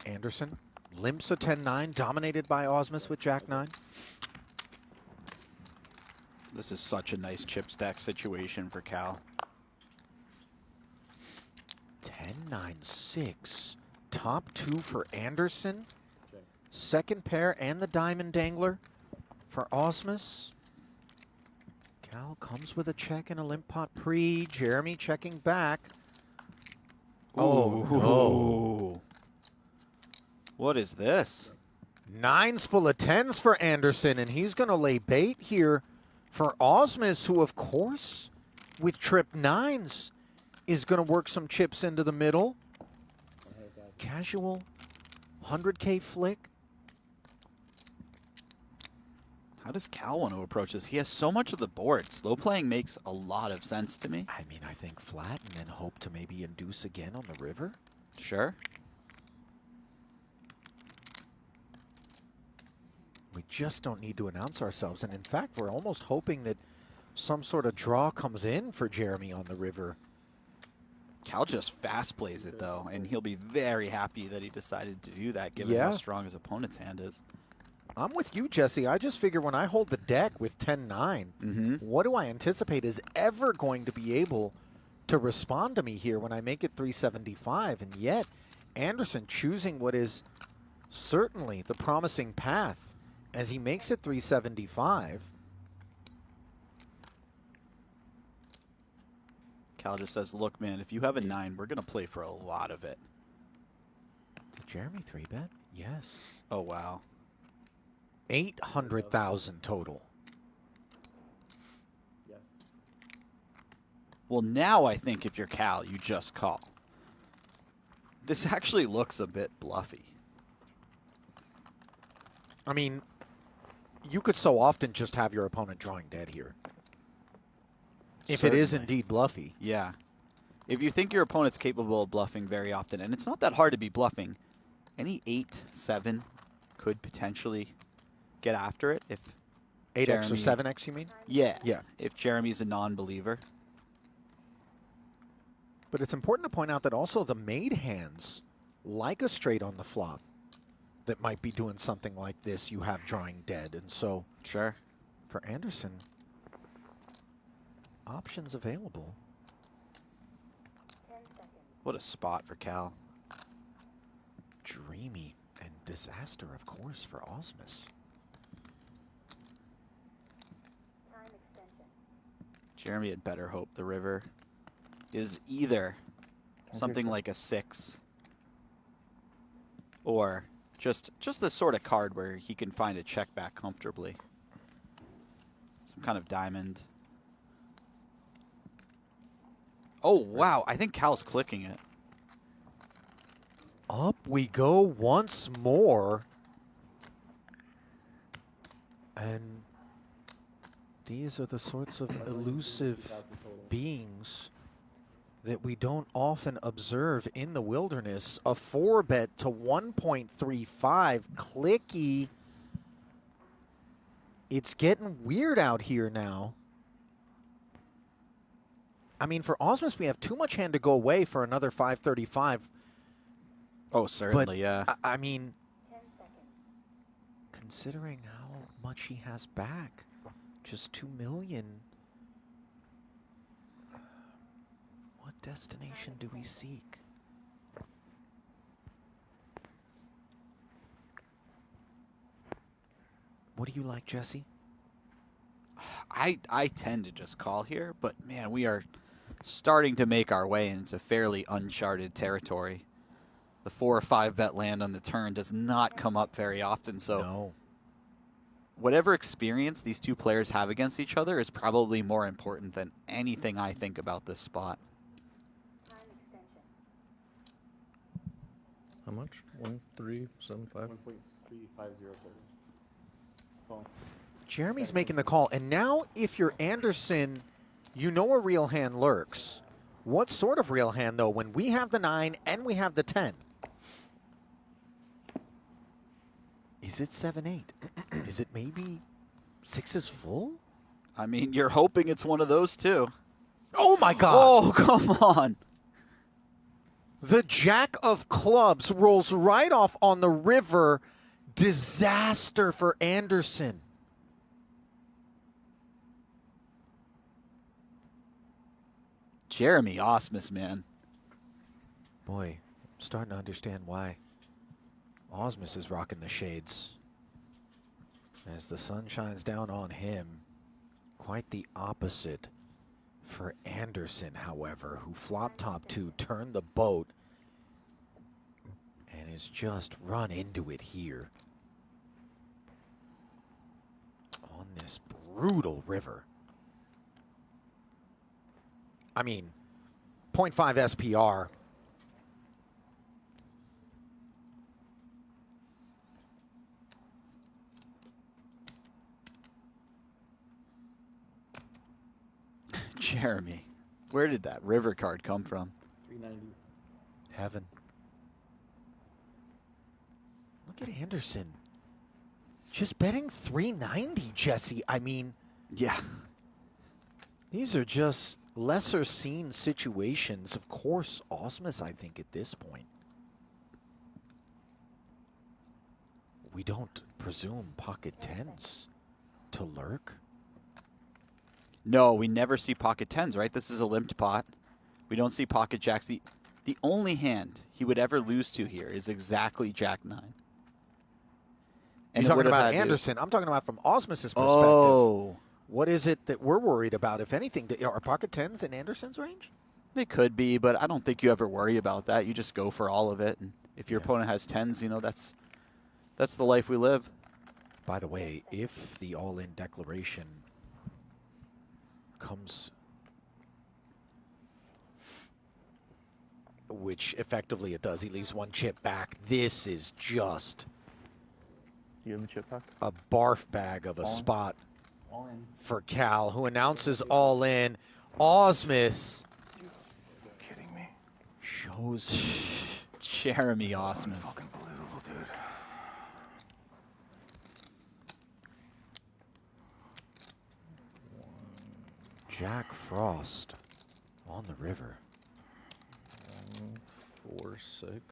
Anderson limps a 10-9, dominated by Ausmus with Jack-9. This is such a nice chip stack situation for Cal. 10-9-6. Top 2 for Anderson. Second pair and the diamond dangler for Ausmus. Cal comes with a check and a limp pot pre. Jeremy checking back. Oh, no. What is this? 9s full of 10s for Anderson, and he's going to lay bait here for Ausmus, who, of course, with trip 9s, is going to work some chips into the middle. Casual 100K flick. How does Cal want to approach this? He has so much of the board. Slow playing makes a lot of sense to me. I mean, I think flat and then hope to maybe induce again on the river. Sure. We just don't need to announce ourselves. And in fact, we're almost hoping that some sort of draw comes in for Jeremy on the river. Cal just fast plays it, though, and he'll be very happy that he decided to do that, given Yeah. how strong his opponent's hand is. I'm with you, Jesse. I just figure when I hold the deck with 10-9, what do I anticipate is ever going to be able to respond to me here when I make it 375? And yet, Anderson choosing what is certainly the promising path as he makes it 375. Cal just says, look, man, if you have a 9, we're going to play for a lot of it. Did Jeremy 3-bet? Yes. Oh, wow. 800,000 total. Yes. Well, now I think if you're Cal, you just call. This actually looks a bit bluffy. I mean, you could so often just have your opponent drawing dead here. If it is Certainly. indeed bluffy. Yeah. If you think your opponent's capable of bluffing very often, and it's not that hard to be bluffing, any 8-7 could potentially get after it if 8x or Jeremy- 7x, you mean? Yeah. Yeah. If Jeremy's a non-believer. But it's important to point out that also the made hands, like a straight on the flop, that might be doing something like this, you have drawing dead. And so Sure. for Anderson, options available. What a spot for Cal. Dreamy and disaster, of course, for Ausmus. Jeremy had better hope the river is either something like a 6 or just the sort of card where he can find a check back comfortably. Some kind of diamond. Oh, wow. I think Cal's clicking it. Up we go once more. And these are the sorts of elusive beings that we don't often observe in the wilderness. A 4-bet to 1.35. Clicky. It's getting weird out here now. I mean, for Ausmus, we have too much hand to go away for another 535. Oh, certainly, But, yeah. I mean, considering how much he has back, just 2 million. What destination do we seek? What do you like, Jesse? I tend to just call here, but man, we are starting to make our way into fairly uncharted territory. The 4 or 5 bet land on the turn does not come up very often, so No. whatever experience these two players have against each other is probably more important than anything I think about this spot. How much? 1.375. 1.350. Call. Jeremy's making the call, and now if you're Anderson, you know a real hand lurks. What sort of real hand, though, when we have the 9 and we have the 10? Is it 7-8? Is it maybe 6 is full? I mean, you're hoping it's one of those two. Oh, my God! Oh, come on. The jack of clubs rolls right off on the river. Disaster for Anderson. Jeremy Ausmus, man. Boy, I'm starting to understand why Ausmus is rocking the shades. As the sun shines down on him, quite the opposite for Anderson, however, who flop top 2, turned the boat, and has just run into it here on this brutal river. I mean, 0.5 SPR. Jeremy, where did that river card come from? 390. Heaven. Look at Anderson. Just betting 390, Jesse. I mean, Yeah. these are just lesser seen situations. Of course, Ausmus, I think, at this point. We don't presume pocket tens to lurk. No, we never see pocket tens, right? This is a limped pot. We don't see pocket jacks. The only hand he would ever lose to here is exactly Jack 9. You're talking about Anderson. I'm talking about from Ausmus's perspective. Oh. What is it that we're worried about, if anything? Are pocket tens in Anderson's range? They could be, but I don't think you ever worry about that. You just go for all of it. And if your opponent has tens, you know, that's the life we live. By the way, if the all-in declaration comes, which effectively it does, he leaves one chip back. This is just You have a chip back? a barf bag of a All in. spot All in. for Cal, who announces all in. Ausmus Kidding me? shows Jeremy Ausmus. Fucking believable, dude. Jack Frost on the river. 1, 4, 6.